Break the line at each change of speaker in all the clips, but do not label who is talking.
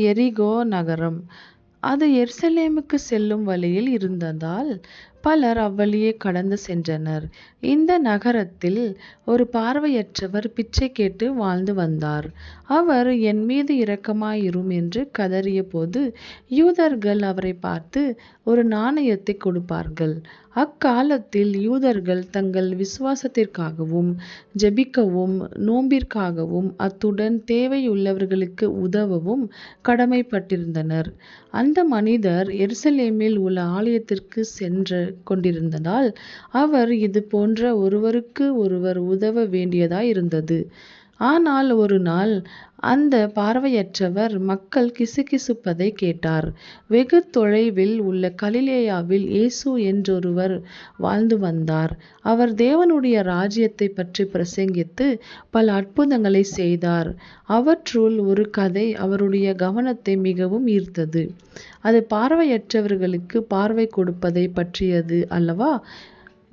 எரிகோ நகரம். அது எருசலேமுக்கு செல்லும் வழியில் இருந்ததால் பலர் அவ்வழியே கடந்து சென்றனர். இந்த நகரத்தில் ஒரு பார்வையற்றவர் பிச்சை கேட்டு வாழ்ந்து வந்தார். அவர், என் மீது இரக்கமாயிரும் என்று கதறிய போது யூதர்கள் அவரை பார்த்து ஒரு நாணயத்தை கொடுப்பார்கள். அக்காலத்தில் யூதர்கள் தங்கள் விசுவாசத்திற்காகவும் ஜெபிக்கவும் நோம்பிற்காகவும் அத்துடன் தேவையுள்ளவர்களுக்கு உதவவும் கடமைப்பட்டிருந்தனர். அந்த மனிதர் எருசலேமில் உள்ள ஆலயத்திற்கு சென்று கொண்டிருந்ததால் அவர் இது போன்ற ஒருவருக்கு ஒருவர் உதவ வேண்டியதாயிருந்தது. ஆனால் ஒரு நாள் அந்த பார்வையற்றவர் மக்கள் கிசுகிசுப்பதை கேட்டார். வெகு தொலைவில் உள்ள கலிலேயாவில் இயேசு என்றொருவர் வாழ்ந்து வந்தார். அவர் தேவனுடைய ராஜ்யத்தை பற்றி பிரசங்கித்து பல அற்புதங்களை செய்தார். அவற்றுள் ஒரு கதை அவருடைய கவனத்தை மிகவும் ஈர்த்தது. அது பார்வையற்றவர்களுக்கு பார்வை கொடுப்பதை பற்றியது அல்லவா?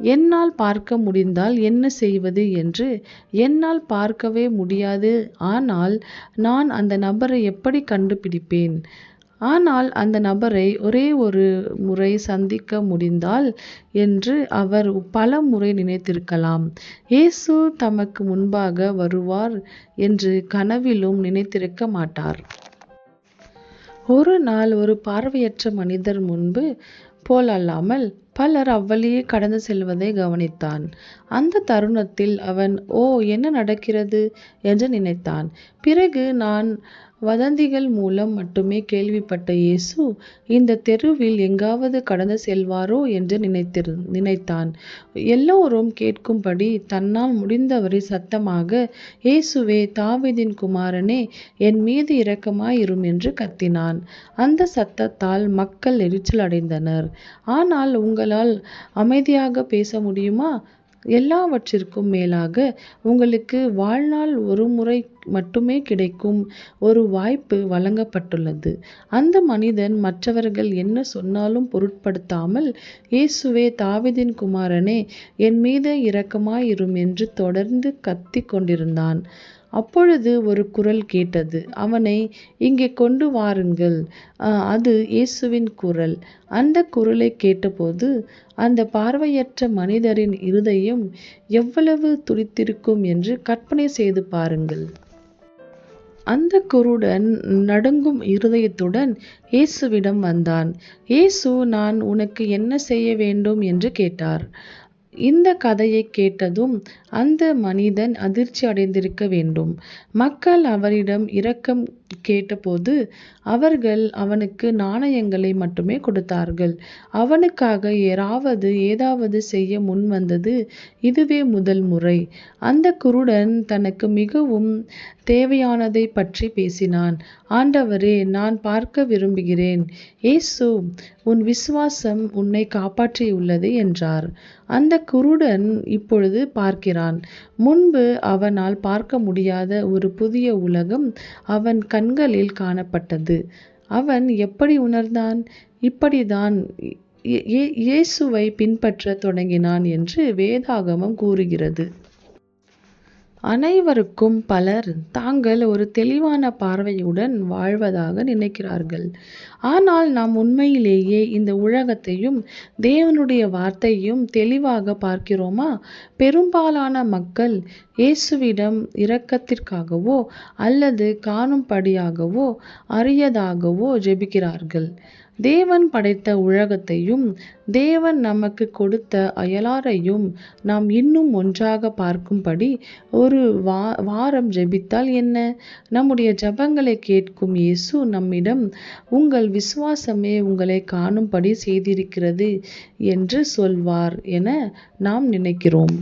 என்னால் பார்க்க முடிந்தால் என்ன செய்வது என்று. என்னால் பார்க்கவே முடியாது, ஆனால் நான் அந்த நபரை எப்படி கண்டுபிடிப்பேன்? ஆனால் அந்த நபரை ஒரே ஒரு முறை சந்திக்க முடிந்தால் என்று அவர் பல முறை நினைத்திருக்கலாம். இயேசு தமக்கு முன்பாக வருவார் என்று கனவிலும் நினைத்திருக்க மாட்டார். ஒரு நாள் ஒரு பார்வையற்ற மனிதர் முன்பு போலல்லாமல் பலர் அவ்வழியே கடந்து செல்வதை கவனித்தான். அந்த தருணத்தில் அவன், ஓ, என்ன நடக்கிறது என்று நினைத்தான். பிறகு, நான் வதந்திகள் மூலம் மட்டுமே கேள்விப்பட்ட இயேசு இந்த தெருவில் எங்காவது கடந்து செல்வாரோ என்று நினைத்தான். எல்லோரும் கேட்கும்படி தன்னால் முடிந்தவரை சத்தமாக, இயேசுவே, தாவீதின் குமாரனே, என் மீது இரக்கமாயிரும் என்று கத்தினான். அந்த சத்தத்தால் மக்கள் எரிச்சல் அடைந்தனர். ஆனால் உங்களால் அமைதியாக பேச முடியுமா? எல்லாவற்றிற்கும் மேலாக உங்களுக்கு வாழ்நாள் ஒரு முறை மட்டுமே கிடைக்கும் ஒரு வாய்ப்பு வழங்கப்பட்டுள்ளது. அந்த மனிதன் மற்றவர்கள் என்ன சொன்னாலும் பொருட்படுத்தாமல், இயேசுவே, தாவீதின் குமாரனே, என் மீது இரக்கமாயிரும் என்று தொடர்ந்து கத்திக் கொண்டிருந்தான். அப்பொழுது ஒரு குரல் கேட்டது, அவனை இங்கே கொண்டு வாருங்கள். அது இயேசுவின் குரல். அந்த குரலை கேட்டபோது அந்த பார்வையற்ற மனிதரின் இருதயம் எவ்வளவு துடித்திருக்கும் என்று கற்பனை செய்து பாருங்கள். அந்த குருடன் நடுங்கும் இருதயத்துடன் இயேசுவிடம் வந்தான். இயேசு, நான் உனக்கு என்ன செய்ய வேண்டும் என்று கேட்டார். இந்த கதையை கேட்டதும் அந்த மனிதன் அதிர்ச்சி அடைந்திருக்க வேண்டும். மக்கள் அவரிடம் இரக்கம் கேட்டபோது அவர்கள் அவனுக்கு நாணயங்களை மட்டுமே கொடுத்தார்கள். அவனுக்காக ஏதாவது செய்ய முன்வந்தது இதுவே முதல் முறை. அந்த குருடன் தனக்கு மிகவும் தேவையானதை பற்றி பேசினான். ஆண்டவரே, நான் பார்க்க விரும்புகிறேன். இயேசு, உன் விசுவாசம் உன்னை காப்பாற்றியுள்ளது என்றார். அந்த குருடன் இப்பொழுது பார்க்கிறான். முன்பு அவனால் பார்க்க முடியாத ஒரு புதிய உலகம் அவன் கண்களில் காணப்பட்டது. அவன் எப்படி உணர்ந்தான்? இப்படிதான் இயேசுவை பின்பற்றத் தொடங்கினான் என்று வேதாகமம் கூறுகிறது. அனைவருக்கும் பலர் தாங்கள் ஒரு தெளிவான பார்வையுடன் வாழ்வதாக நினைக்கிறார்கள். ஆனால் நாம் உண்மையிலேயே இந்த உலகத்தையும் தேவனுடைய வார்த்தையும் தெளிவாக பார்க்கிறோமா? பெரும்பாலான மக்கள் இயேசுவிடம் இரக்கத்திற்காகவோ அல்லது காணும்படியாகவோ அறியதாகவோ ஜெபிக்கிறார்கள். தேவன் படைத்த உலகத்தையும் தேவன் நமக்கு கொடுத்த அயலாரையும் நாம் இன்னும் ஒன்றாக பார்க்கும்படி ஒரு வாரம் ஜெபித்தால் என்ன? நம்முடைய ஜெபங்களை கேட்கும் இயேசு நம்மிடம், உங்கள் விசுவாசமே உங்களை காணும்படி செய்திருக்கிறது என்று சொல்வார் என நாம் நினைக்கிறோம்.